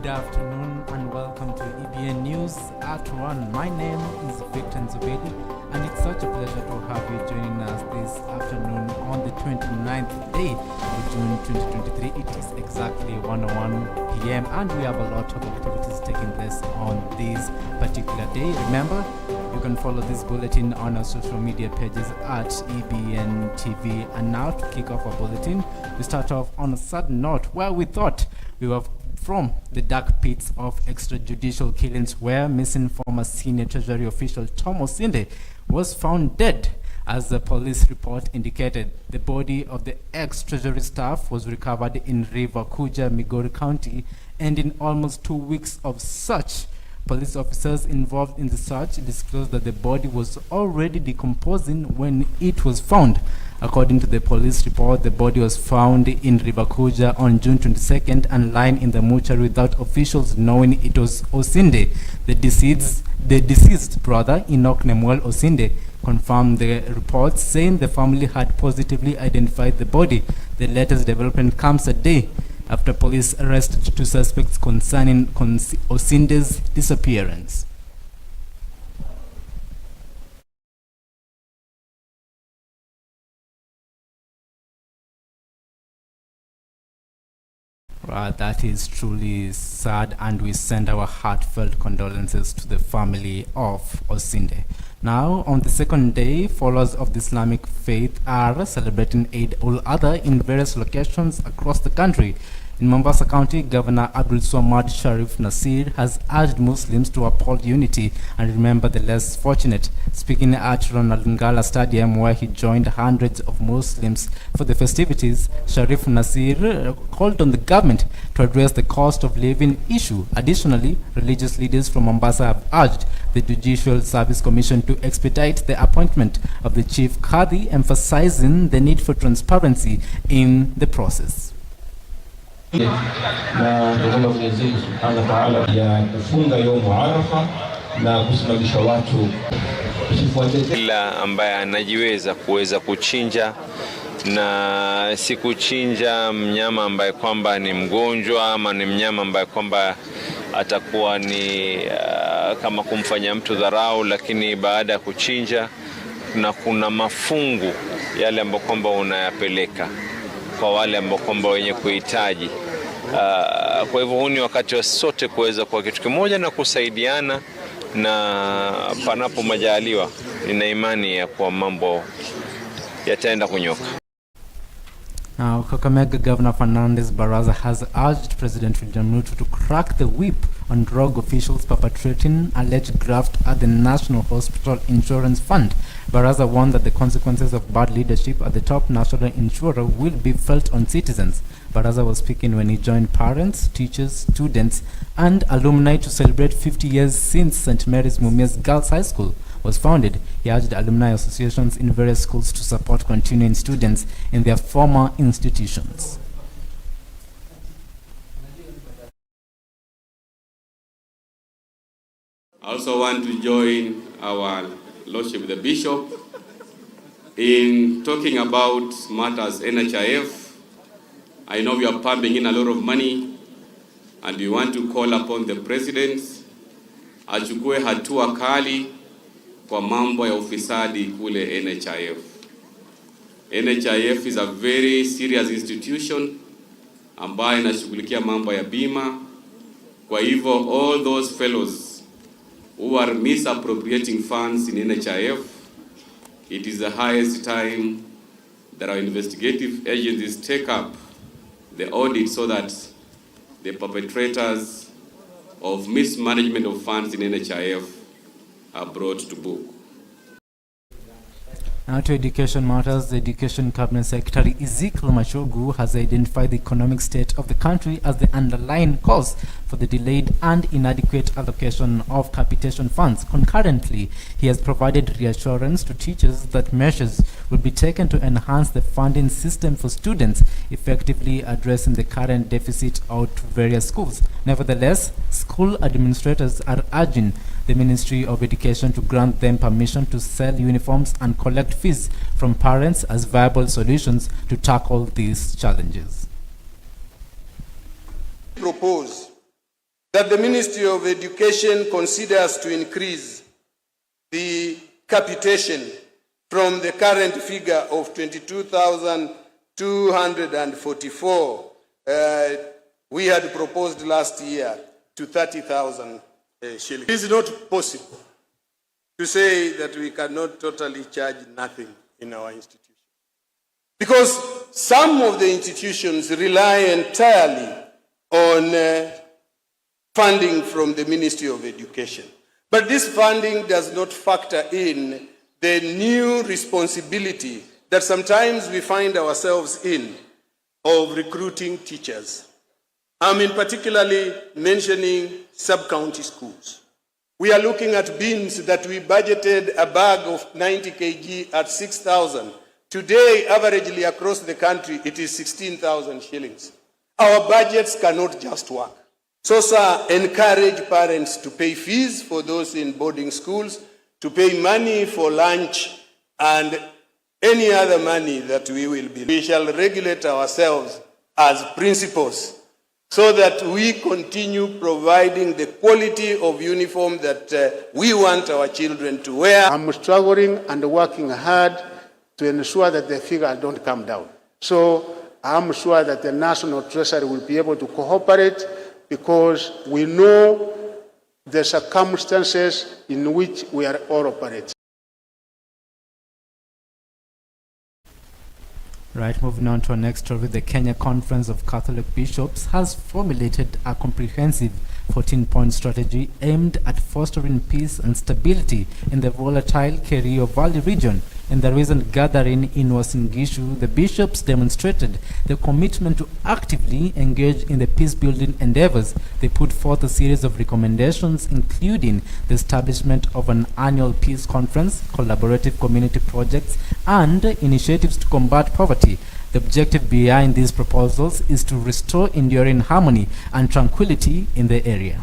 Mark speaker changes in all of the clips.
Speaker 1: Good afternoon and welcome to EBN News at 1. My name is Enzobeli and it's such a pleasure to have you joining us this afternoon on the 29th day of June 2023. It is exactly 1:01 p.m. and we have a lot of activities taking place on this particular day. Remember, you can follow this bulletin on our social media pages at EBN TV. And now to kick off our bulletin, we start off on a sad note where we thought we were from the dark pits of extrajudicial killings, where missing former senior Treasury official Tom Osinde was found dead. As the police report indicated, the body of the ex-Treasury staff was recovered in River Kuja, Migori County, and in almost 2 weeks of search, police officers involved in the search disclosed that the body was already decomposing when it was found. According to the police report, the body was found in River Kuja on June 22nd and lying in the mortuary without officials knowing it was Osinde. The deceased brother, Enoch Nemuel Osinde, confirmed the report, saying the family had positively identified the body. The latest development comes a day after police arrested 2 suspects concerning Osinde's disappearance. That is truly sad, and we send our heartfelt condolences to the family of Osinde. Now, on the second day, followers of the Islamic faith are celebrating Eid al-Adha in various locations across the country. In Mombasa County, Governor Abdul Swamad Sharif Nasir has urged Muslims to uphold unity and remember the less fortunate. Speaking at Ronald Ngala Stadium, where he joined hundreds of Muslims for the festivities, Sharif Nasir called on the government to address the cost of living issue. Additionally, religious leaders from Mombasa have urged the Judicial Service Commission to expedite the appointment of the Chief Qadi, emphasizing the need for transparency in the process.
Speaker 2: Na ndugu Mwenyezi Mungu Subhanahu wa Ta'ala ya kufunga yaumu Arafa na kusimamisha watu
Speaker 3: kila ambaye anajiweza kuweza kuchinja, na si kuchinja mnyama ambaye kwamba ni mgonjwa ama ni mnyama ambaye kwamba atakuwa ni kama kumfanya mtu dharau, lakini baada ya kuchinja na kuna mafungu yale ambayo kwamba unayapeleka kwa wale ambao kwamba wenye kuhitaji. Kwa hivyo huu ni wakati wa sote kuweza kwa kitu kimoja na kusaidiana, na panapo majaliwa nina imani ya kwa mambo yataenda kunyoka.
Speaker 1: Now, Kakamega Governor Fernandez Baraza has urged President William Ruto to crack the whip on drug officials perpetrating alleged graft at the National Hospital Insurance Fund. Baraza warned that the consequences of bad leadership at the top national insurer will be felt on citizens. Baraza was speaking when he joined parents, teachers, students, and alumni to celebrate 50 years since St. Mary's Mumias Girls High School was founded. He urged alumni associations in various schools to support continuing students in their former institutions.
Speaker 4: I also want to join our Lordship the Bishop in talking about matters NHIF. I know we are pumping in a lot of money, and we want to call upon the President achukue hatua kali kwa mambo ya ufisadi kule NHIF. NHIF is a very serious institution ambayo inashughulikia mambo ya bima. Kwa hivyo all those fellows who are misappropriating funds in NHIF, it is the highest time that our investigative agencies take up the audit so that the perpetrators of mismanagement of funds in NHIF are brought to book.
Speaker 1: Now to education matters, the Education Cabinet Secretary Ezekiel Machogu has identified the economic state of the country as the underlying cause for the delayed and inadequate allocation of capitation funds. Concurrently, he has provided reassurance to teachers that measures will be taken to enhance the funding system for students, effectively addressing the current deficit out to various schools. Nevertheless, school administrators are urging the Ministry of Education to grant them permission to sell uniforms and collect fees from parents as viable solutions to tackle these challenges.
Speaker 5: Propose that the Ministry of Education considers to increase the capitation from the current figure of 22,244 we had proposed last year to 30,000 shillings. It is not possible to say that we cannot totally charge nothing in our institution, because some of the institutions rely entirely on funding from the Ministry of Education. But this funding does not factor in the new responsibility that sometimes we find ourselves in of recruiting teachers. I'm in particularly mentioning sub-county schools. We are looking at beans that we budgeted a bag of 90 kg at 6,000. Today, averagely across the country, it is 16,000 shillings. Our budgets cannot just work. So, sir, encourage parents to pay fees for those in boarding schools, to pay money for lunch, and any other money that we will be. We shall regulate ourselves as principals so that we continue providing the quality of uniform that we want our children to wear.
Speaker 6: I'm struggling and working hard to ensure that the figure don't come down. So I'm sure that the National Treasury will be able to cooperate, because we know the circumstances in which we are all operating.
Speaker 1: Right, moving on to our next story. The Kenya Conference of Catholic Bishops has formulated a comprehensive 14-point strategy aimed at fostering peace and stability in the volatile Kerio Valley region. In the recent gathering in Uasin Gishu, the bishops demonstrated their commitment to actively engage in the peace-building endeavors. They put forth a series of recommendations, including the establishment of an annual peace conference, collaborative community projects, and initiatives to combat poverty. The objective behind these proposals is to restore enduring harmony and tranquility in the area.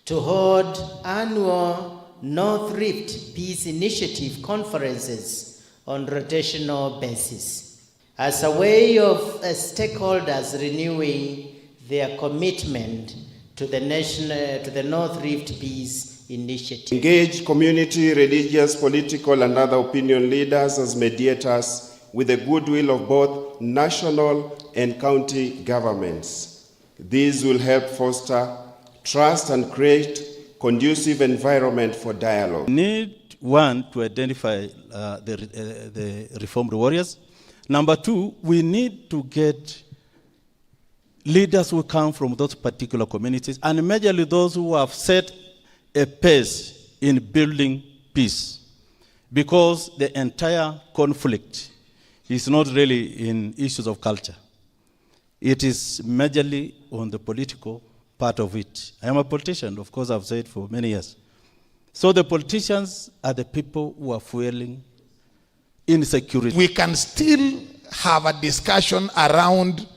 Speaker 7: To hold annual North Rift Peace Initiative conferences on rotational basis as a way of stakeholders renewing their commitment to the North Rift Peace Initiative.
Speaker 8: Engage community, religious, political, and other opinion leaders as mediators with the goodwill of both national and county governments. These will help foster trust and create conducive environment for dialogue.
Speaker 9: We need, one, to identify the reformed warriors. Number two, we need to get leaders who come from those particular communities, and majorly those who have set a pace in building peace, because the entire conflict is not really in issues of culture. It is majorly on the political part of it. I am a politician, of course, I've said for many years. So the politicians are the people who are fueling insecurity.
Speaker 10: We can still have a discussion around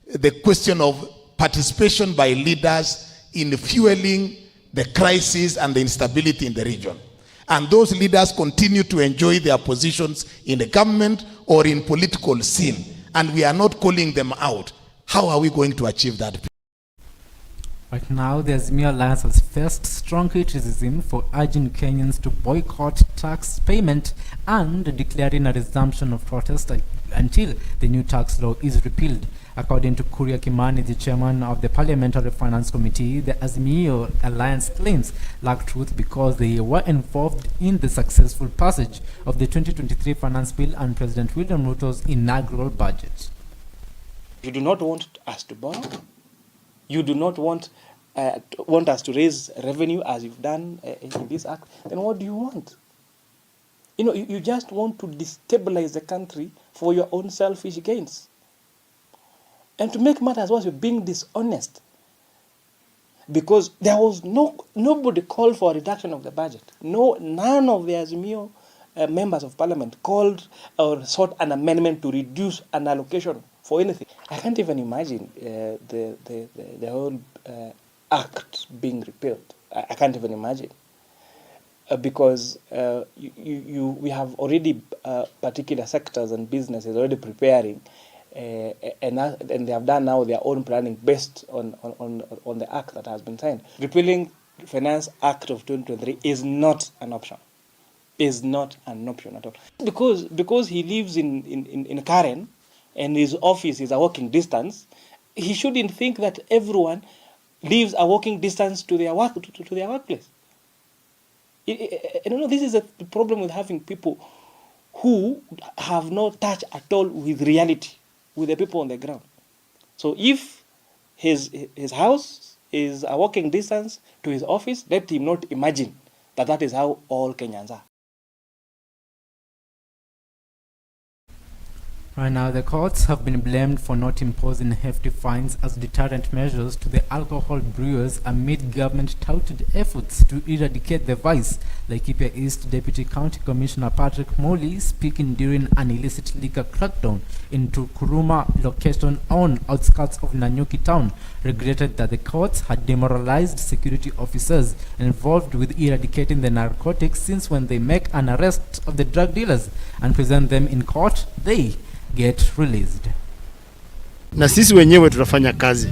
Speaker 10: the question of participation by leaders in fueling the crisis and the instability in the region. And those leaders continue to enjoy their positions in the government or in political scene, and we are not calling them out. How are we going to achieve that?
Speaker 1: Right now, the Azimio Alliance has faced strong criticism for urging Kenyans to boycott tax payment and declaring a resumption of protest until the new tax law is repealed. According to Kuria Kimani, the chairman of the Parliamentary Finance Committee, the Azimio Alliance claims lack truth because they were involved in the successful passage of the 2023 Finance Bill and President William Ruto's inaugural budget.
Speaker 11: You do not want us to borrow. You do not want us to raise revenue as you've done in this act. Then what do you want? You just want to destabilize the country for your own selfish gains. And to make matters worse, you're being dishonest. Because there was nobody called for a reduction of the budget. None of the Azimio members of parliament called or sought an amendment to reduce an allocation for anything. I can't even imagine the whole act being repealed. I can't even imagine. Because we have already particular sectors and businesses already preparing and they have done now their own planning based on the act that has been signed. Repealing Finance Act of 2023 is not an option. Is not an option at all. Because he lives in Karen and his office is a walking distance, he shouldn't think that everyone lives a walking distance to their workplace. I don't know, this is a problem with having people who have no touch at all with reality, with the people on the ground. So if his house is a walking distance to his office, let him not imagine that is how all Kenyans are.
Speaker 1: Right now, the courts have been blamed for not imposing hefty fines as deterrent measures to the alcohol brewers amid government-touted efforts to eradicate the vice. Laikipia East Deputy County Commissioner Patrick Molly, speaking during an illicit liquor crackdown into Kuruma location on outskirts of Nanyuki town, regretted that the courts had demoralized security officers involved with eradicating the narcotics, since when they make an arrest of the drug dealers and present them in court, they get released.
Speaker 12: Na sisi wenyewe tutafanya kazi,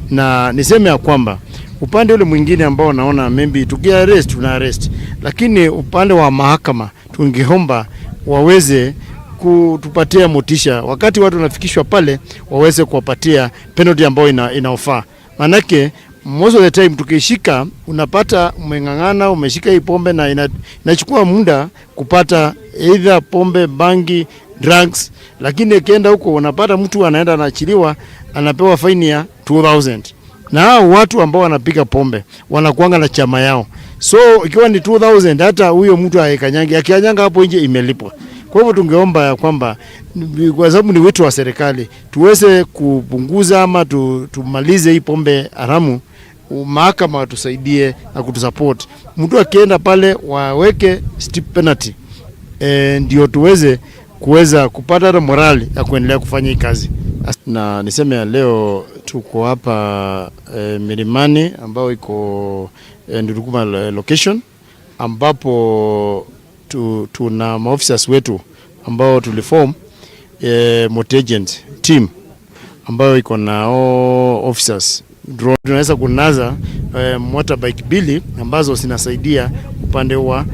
Speaker 12: na niseme ya kwamba upande ule mwingine ambao naona maybe tukiarrest tuna arrest, lakini upande wa mahakama tungeomba waweze kutupatia motisha wakati watu wanafikishwa pale, waweze kuwapatia penalty ambayo inaofaa. Manake most of the time tukishika, unapata umengangana, umeshika hii pombe na inachukua muda kupata either pombe, bangi, drugs, lakini ikienda huko unapata mtu anaenda anaachiliwa, anapewa faini ya 2000. Na hao watu ambao wanapiga pombe wanakuanga na chama yao, so ikiwa ni 2000, hata huyo mtu aekanyanga, akianyanga hapo nje imelipwa. Kwa hivyo tungeomba ya kwamba, kwa sababu ni wito wa serikali, tuweze kupunguza ama tumalize hii pombe haramu. Mahakama watusaidie na kutusupport. Mtu akienda pale waweke steep penalty, ndio tuweze kupata morali ya kuendelea kufanya hii kazi. Na niseme ya leo tuko hapa Milimani ambao iko Ndurukuma location, ambapo tuna maofficers wetu ambao tuliform multi-agent team ambayo iko na officers. Tunaweza kunaza motorbike bili ambazo zinasaidia upande wa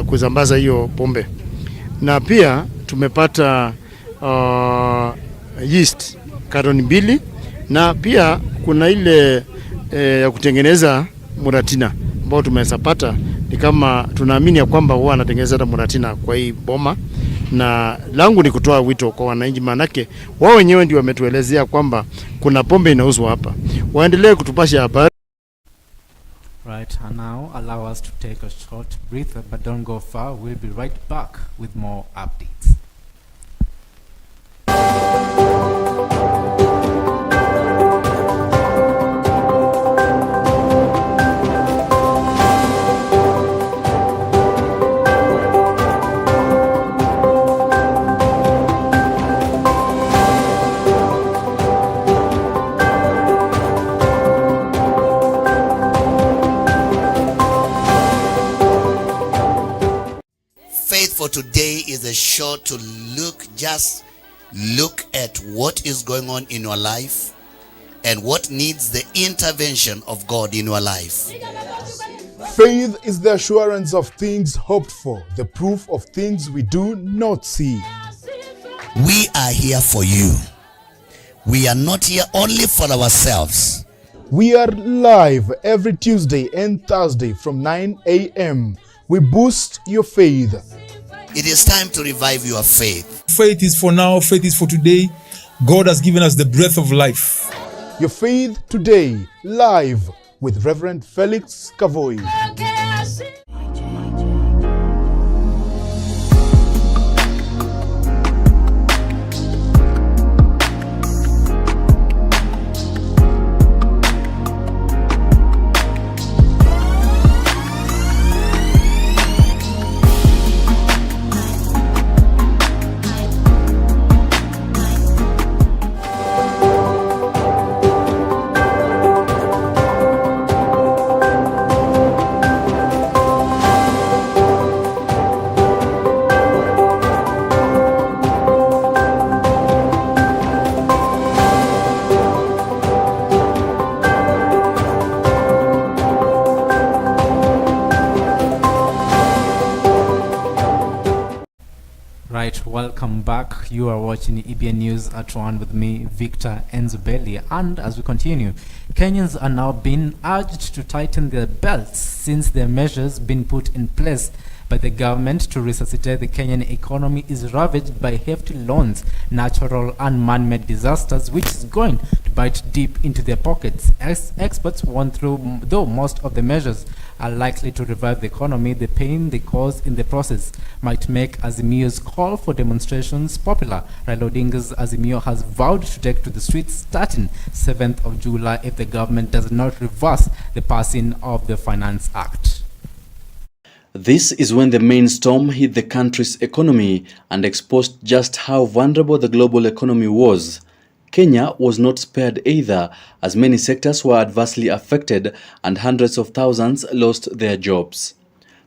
Speaker 12: kuzambaza hiyo pombe. Na pia tumepata yeast karoni 2, na pia kuna ile ya kutengeneza muratina ambao tumesapata. Ni kama tunaamini ya kwamba huwa anatengeneza hata muratina kwa hii boma, na langu ni kutoa wito kwa wananchi, manake wao wenyewe ndio wametuelezea kwamba kuna pombe inauzwa hapa. Waendelee kutupasha habari.
Speaker 1: Right, and now allow us to take a short breather, but don't go far. We'll be right back with more updates.
Speaker 13: Faith for today is a show to look at what is going on in your life and what needs the intervention of God in your life.
Speaker 14: Faith is the assurance of things hoped for, the proof of things we do not see.
Speaker 13: We are here for you. We are not here only for ourselves.
Speaker 14: We are live every Tuesday and Thursday from 9 a.m. We boost your faith.
Speaker 13: It is time to revive your faith.
Speaker 15: Faith is for now, faith is for today. God has given us the breath of life.
Speaker 14: Your faith today, live with Reverend Felix Kavoi.
Speaker 1: Welcome back. You are watching EBN News at 1 with me, Victor Enzobeli. And as we continue, Kenyans are now being urged to tighten their belts since their measures been put in place by the government to resuscitate the Kenyan economy is ravaged by hefty loans, natural and man-made disasters, which is going to bite deep into their pockets. As experts warn, though most of the measures are likely to revive the economy, the pain they cause in the process might make Azimio's call for demonstrations popular. Raila Odinga's Azimio has vowed to take to the streets starting 7th of July if the government does not reverse the passing of the Finance Act.
Speaker 16: This is when the main storm hit the country's economy and exposed just how vulnerable the global economy was. Kenya was not spared either, as many sectors were adversely affected and hundreds of thousands lost their jobs.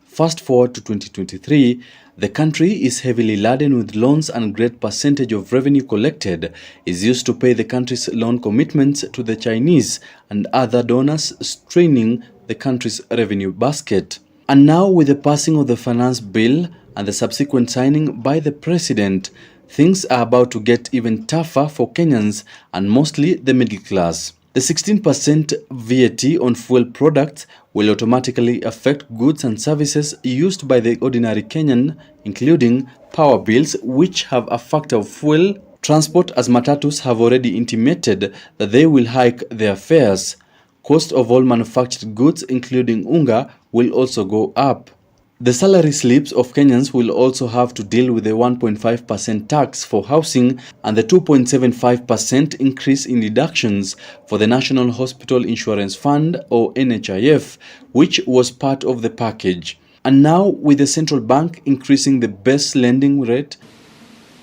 Speaker 16: Fast forward to 2023, the country is heavily laden with loans and a great percentage of revenue collected is used to pay the country's loan commitments to the Chinese and other donors, straining the country's revenue basket. And now, with the passing of the finance bill and the subsequent signing by the president, things are about to get even tougher for Kenyans and mostly the middle class. The 16% VAT on fuel products will automatically affect goods and services used by the ordinary Kenyan, including power bills, which have a factor of fuel. Transport, as matatus have already intimated that they will hike their fares. Cost of all manufactured goods, including unga, will also go up. The salary slips of Kenyans will also have to deal with a 1.5% tax for housing and the 2.75% increase in deductions for the National Hospital Insurance Fund, or NHIF, which was part of the package. And now, with the central bank increasing the base lending rate,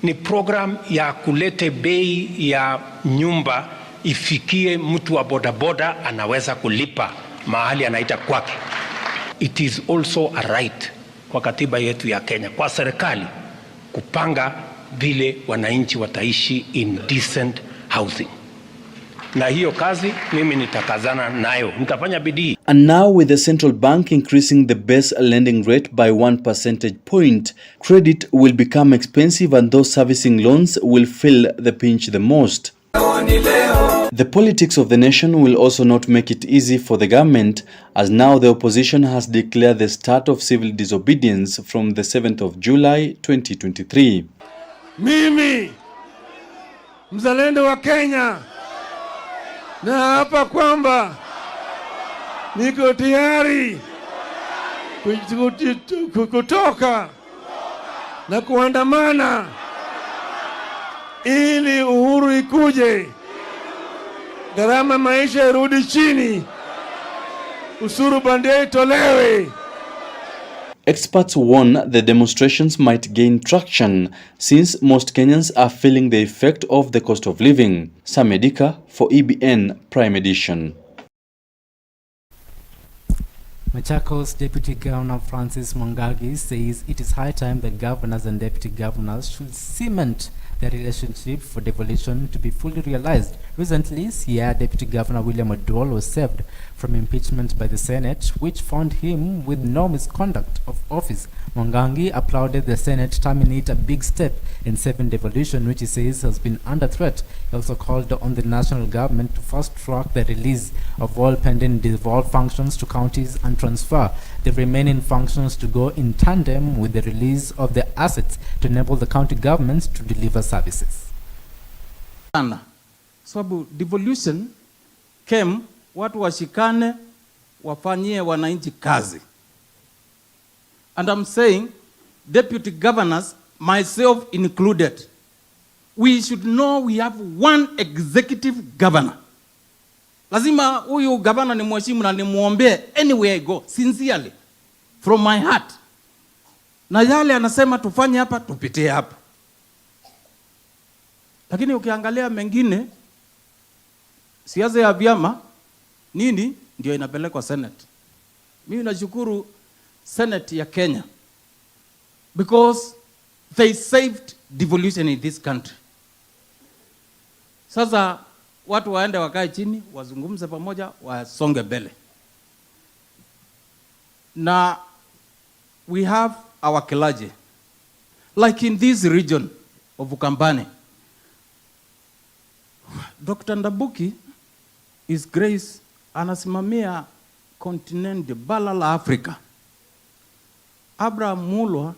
Speaker 17: ni program ya kulete bei ya nyumba ifikie mtu wa bodaboda anaweza kulipa mahali anaita kwake. It is also a right kwa katiba yetu ya Kenya, kwa serikali kupanga vile wananchi wataishi in decent housing. Na hiyo kazi mimi nitakazana nayo, nitafanya bidii.
Speaker 16: And now, with the central bank increasing the base lending rate by 1 percentage point, credit will become expensive and those servicing loans will feel the pinch the most. The politics of the nation will also not make it easy for the government, as now the opposition has declared the start of civil disobedience from the 7th of July 2023.
Speaker 18: Mimi mzalendo wa Kenya na hapa kwamba niko tayari kutoka na kuandamana ili uhuru ikuje, gharama maisha irudi chini, usuru bandia itolewe.
Speaker 16: Experts warn the demonstrations might gain traction since most Kenyans are feeling the effect of the cost of living. Samedika for EBN Prime Edition.
Speaker 1: Machakos Deputy Governor Francis Mwangangi says it is high time that governors and deputy governors should cement their relationship for devolution to be fully realized. Recently, Siaya Deputy Governor William Odwol was saved from impeachment by the Senate, which found him with no misconduct of office. Mwangangi applauded the Senate terminate a big step in saving devolution, which he says has been under threat. He also called on the national government to fast-track the release of all pending devolved functions to counties and transfer the remaining functions to go in tandem with the release of the assets to enable the county governments to deliver services.
Speaker 19: Sababu devolution came, watu washikane wafanyie wananchi kazi. And I'm saying, deputy governors, myself included, we should know we have one executive governor. Lazima huyu governor ni mheshimu na nimuombe anywhere I go, sincerely, from my heart. Na yale anasema tufanye hapa, tupitie hapa. Lakini ukiangalia mengine, siasa ya vyama, nini, ndio inapelekwa Senate. Mimi nashukuru Senate ya Kenya, because they saved devolution in this country. Sasa watu waende wakae chini, wazungumze pamoja, wasonge mbele. Na we have our clergy. Like in this region, of Ukambani. Dr. Ndabuki, His Grace, anasimamia kontinenti bara la Afrika. Abraham Mulwa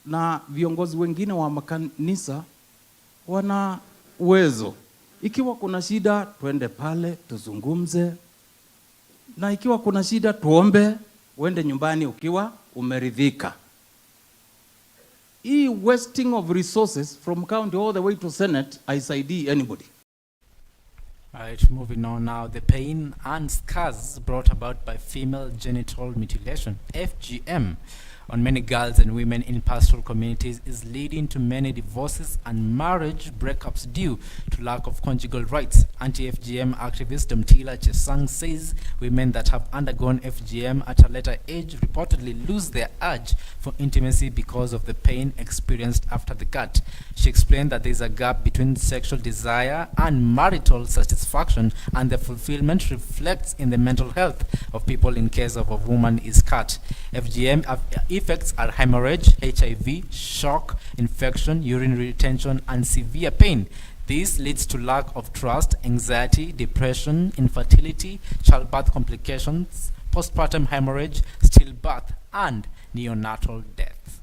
Speaker 19: na viongozi wengine wa makanisa wana uwezo. Ikiwa kuna shida, twende pale, tuzungumze. Na ikiwa kuna shida, tuombe, uende nyumbani ukiwa umeridhika. Hii wasting of resources from county all the way to Senate, haisaidii anybody.
Speaker 1: Right, moving on now. The pain and scars brought about by female genital mutilation, FGM, on many girls and women in pastoral communities is leading to many divorces and marriage breakups due to lack of conjugal rights. Anti-FGM activist Mtila Chesang says women that have undergone FGM at a later age reportedly lose their urge for intimacy because of the pain experienced after the cut. She explained that there is a gap between sexual desire and marital satisfaction, and the fulfillment reflects in the mental health of people in case of a woman is cut. FGM effects are hemorrhage, HIV, shock, infection, urinary retention, and severe pain. This leads to lack of trust, anxiety, depression, infertility, childbirth complications, postpartum hemorrhage, stillbirth, and neonatal death.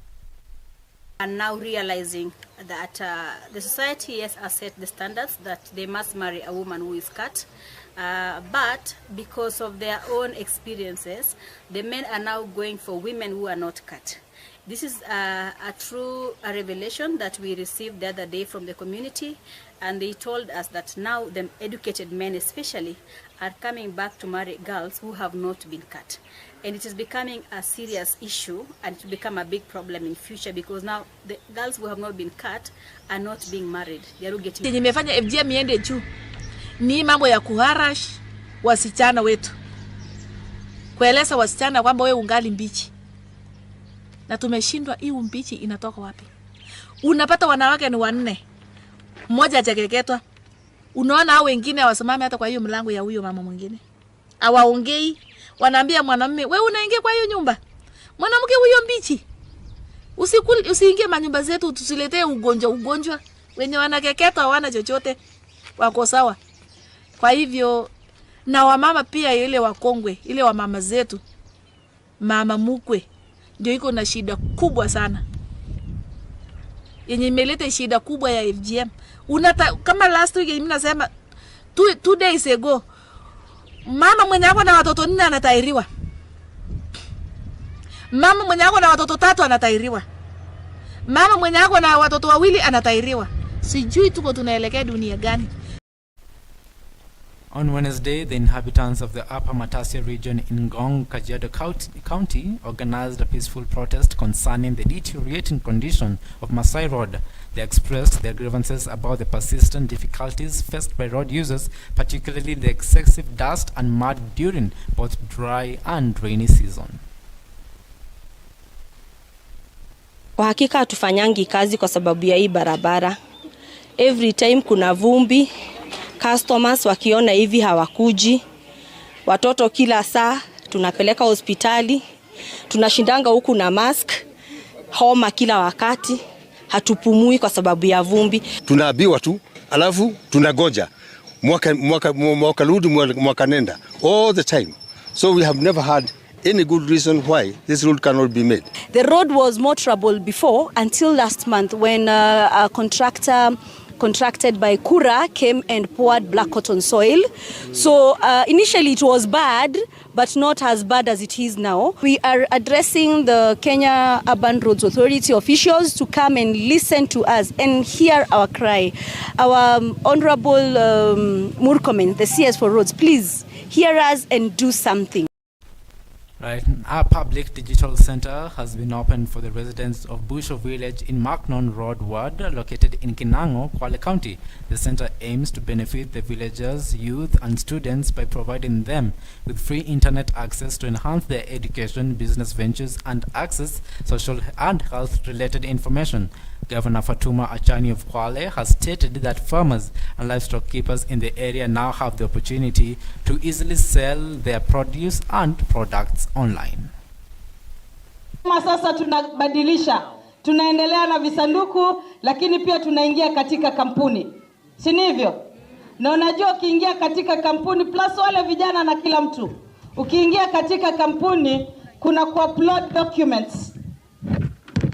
Speaker 20: And now realizing that the society has set the standards that they must marry a woman who is cut. But because of their own experiences, the men are now going for women who are not cut. This is a true revelation that we received the other day from the community, and they told us that now the educated men especially are coming back to marry girls who have not been cut. And it is becoming a serious issue, and it will become a big problem in future because now the girls who have not been cut are not being married. They are getting.
Speaker 21: Nimefanya FGM iende juu ni mambo ya kuharash wasichana wetu, kueleza wasichana kwamba wewe ungali mbichi, na tumeshindwa. Hii mbichi inatoka wapi? Unapata wanawake ni wanne, mmoja hajakeketwa. Unaona hao wengine hawasimami hata kwa hiyo mlango ya huyo mama mwingine, hawaongei. Wanaambia mwanamume, wewe unaingia kwa hiyo nyumba, mwanamke huyo mbichi, usiingie manyumba zetu, tusiletee ugonjwa. Wenye wanakeketwa hawana chochote, wako sawa. Kwa hivyo na wamama pia, ile wakongwe, ile wamama zetu, mama mkwe ndio iko na shida kubwa sana, yenye imeleta shida kubwa ya FGM. Kama last week mimi nasema 2 days ago, mama mwenye ako na watoto 4 anatairiwa. Mama mwenye ako na watoto 3 anatairiwa. Mama mwenye ako na watoto 2 anatairiwa. Sijui tuko tunaelekea dunia gani?
Speaker 1: On Wednesday, the inhabitants of the Upper Matasia region in Ngong, Kajiado County organized a peaceful protest concerning the deteriorating condition of Masai Road. They expressed their grievances about the persistent difficulties faced by road users, particularly the excessive dust and mud during both dry and rainy season.
Speaker 22: Kwa hakika hatufanyangi kazi kwa sababu ya hii barabara. Every time kuna vumbi, customers wakiona hivi hawakuji. Watoto kila saa tunapeleka hospitali. Tunashindanga huku na mask, homa kila wakati. Hatupumui kwa sababu ya vumbi.
Speaker 23: Tunaambiwa tu, alafu tunagoja. Mwaka rudi mwaka nenda. All the time. So we have never had any good reason why this road cannot be made.
Speaker 22: The road was more trouble before until last month when a contractor contracted by Kura came and poured black cotton soil. So initially it was bad, but not as bad as it is now. We are addressing the Kenya Urban Roads Authority officials to come and listen to us and hear our cry. Our Honorable Murkomen, the CS for Roads, please hear us and do something.
Speaker 1: Right, our public digital center has been opened for the residents of Busho Village in Macnon Road Ward, located in Kinango, Kwale County. The center aims to benefit the villagers, youth and students by providing them with free internet access to enhance their education, business ventures and access social and health related information. Governor Fatuma Achani of Kwale has stated that farmers and livestock keepers in the area now have the opportunity to easily sell their produce and products online.
Speaker 24: Sasa tunabadilisha,
Speaker 2: tunaendelea na visanduku, lakini pia tunaingia katika kampuni. Si ndivyo? Na unajua ukiingia katika kampuni plus wale vijana na kila mtu, ukiingia katika kampuni kuna ku-upload documents.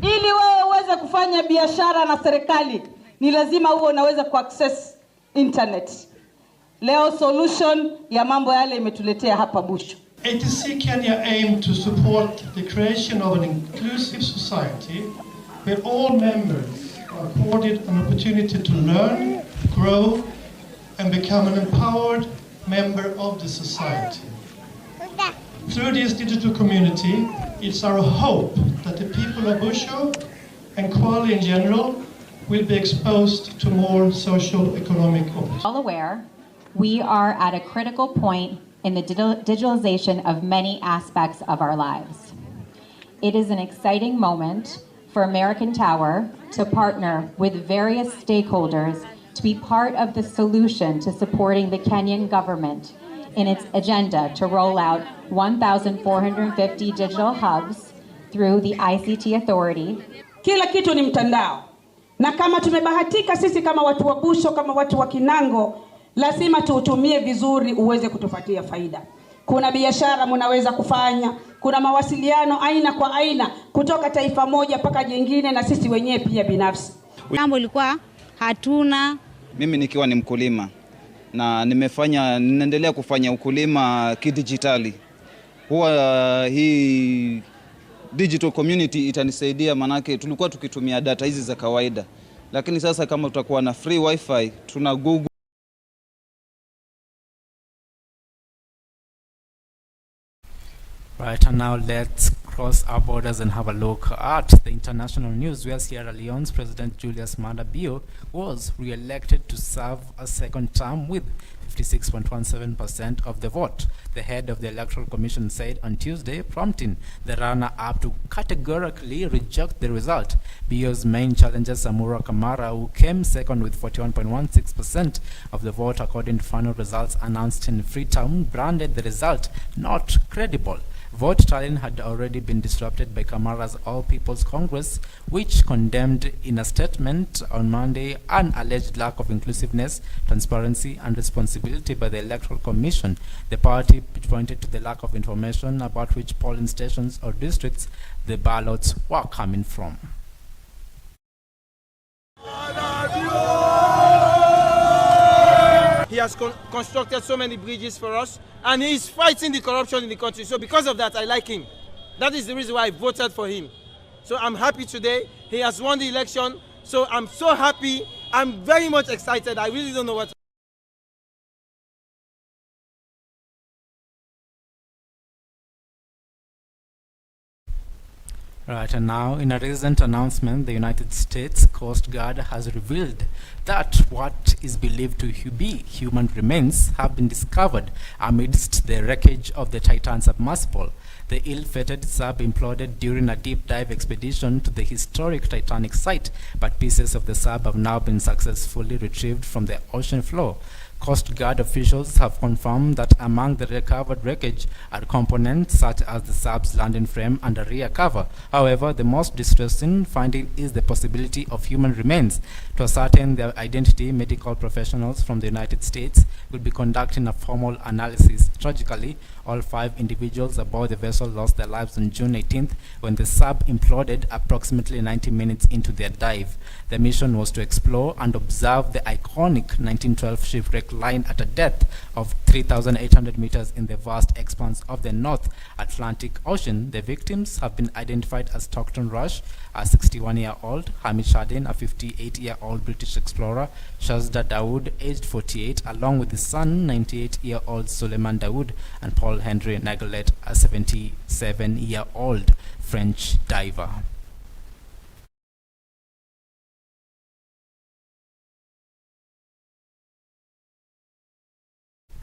Speaker 2: Ili wewe uweze kufanya biashara na serikali, ni lazima uwe unaweza ku-access internet. Leo solution ya mambo yale imetuletea hapa Bushu.
Speaker 3: ATC Kenya aim to support the creation of an inclusive society where all members are afforded an opportunity to learn, grow, and become an empowered member of the society. Through this digital community, it's our hope that the people of Bushu and Kwale in general will be exposed to more social economic opportunities.
Speaker 4: All aware, we are at a critical point in the digitalization of many aspects of our lives. It is an exciting moment for American Tower to partner with various stakeholders to be part of the solution to supporting the Kenyan government in its agenda to roll out 1,450 digital hubs through the ICT Authority.
Speaker 2: Kila kitu ni mtandao. Na kama tumebahatika sisi kama watu wa Busho, kama watu wa Kinango, lazima tuutumie vizuri uweze kutupatia faida. Kuna biashara mnaweza kufanya, kuna mawasiliano aina kwa aina kutoka taifa moja mpaka jingine, na sisi wenyewe pia binafsi.
Speaker 24: Mambo ilikuwa hatuna. Mimi nikiwa ni mkulima na ninaendelea kufanya ukulima kidijitali. Huwa hii digital community itanisaidia, manake tulikuwa tukitumia data hizi za kawaida. Lakini sasa kama tutakuwa na free wifi, tuna Google.
Speaker 1: Right, and now let's cross our borders and have a look at the international news, where Sierra Leone's President Julius Maada Bio was re-elected to serve a second term with 56.17% of the vote. The head of the Electoral Commission said on Tuesday, prompting the runner-up to categorically reject the result. Bio's main challenger, Samura Kamara, who came second with 41.16% of the vote according to final results announced in Freetown, branded the result not credible. Vote tallying had already been disrupted by Kamara's All People's Congress, which condemned in a statement on Monday an alleged lack of inclusiveness, transparency, and responsibility by the Electoral Commission. The party pointed to the lack of information about which polling stations or districts the ballots were coming from.
Speaker 25: He has constructed so many bridges for us, and he is fighting the corruption in the country. So because of that, I like him. That is the reason why I voted for him. So I'm happy today. He has won the election. So I'm so happy. I'm very much excited. I really don't know what to.
Speaker 1: Right, and now in a recent announcement, the United States Coast Guard has revealed that what is believed to be human remains have been discovered amidst the wreckage of the Titan submersible. The ill-fated sub imploded during a deep dive expedition to the historic Titanic site, but pieces of the sub have now been successfully retrieved from the ocean floor. Coast Guard officials have confirmed that among the recovered wreckage are components such as the sub's landing frame and a rear cover. However, the most distressing finding is the possibility of human remains. To ascertain their identity, medical professionals from the United States will be conducting a formal analysis. Tragically, all 5 individuals aboard the vessel lost their lives on June 18th when the sub imploded approximately 90 minutes into their dive. The mission was to explore and observe the iconic 1912 shipwreck line at a depth of 3,800 meters in the vast expanse of the North Atlantic Ocean. The victims have been identified as Stockton Rush, a 61-year-old, Hamish Hadden, a 58-year-old British explorer, Shazda Dawood, aged 48, along with his son, 98-year-old Suleiman Dawood, and Paul Henry Nagelet, a 77-year-old French diver.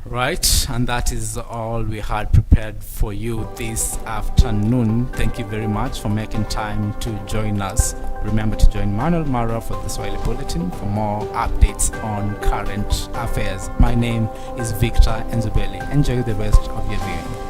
Speaker 1: Right, and that is all we had prepared for you this afternoon. Thank you very much for making time to join us. Remember to join Manuel Mara for the Swahili Bulletin for more updates on current affairs. My name is Victor Enzobeli. Enjoy the rest of your viewing.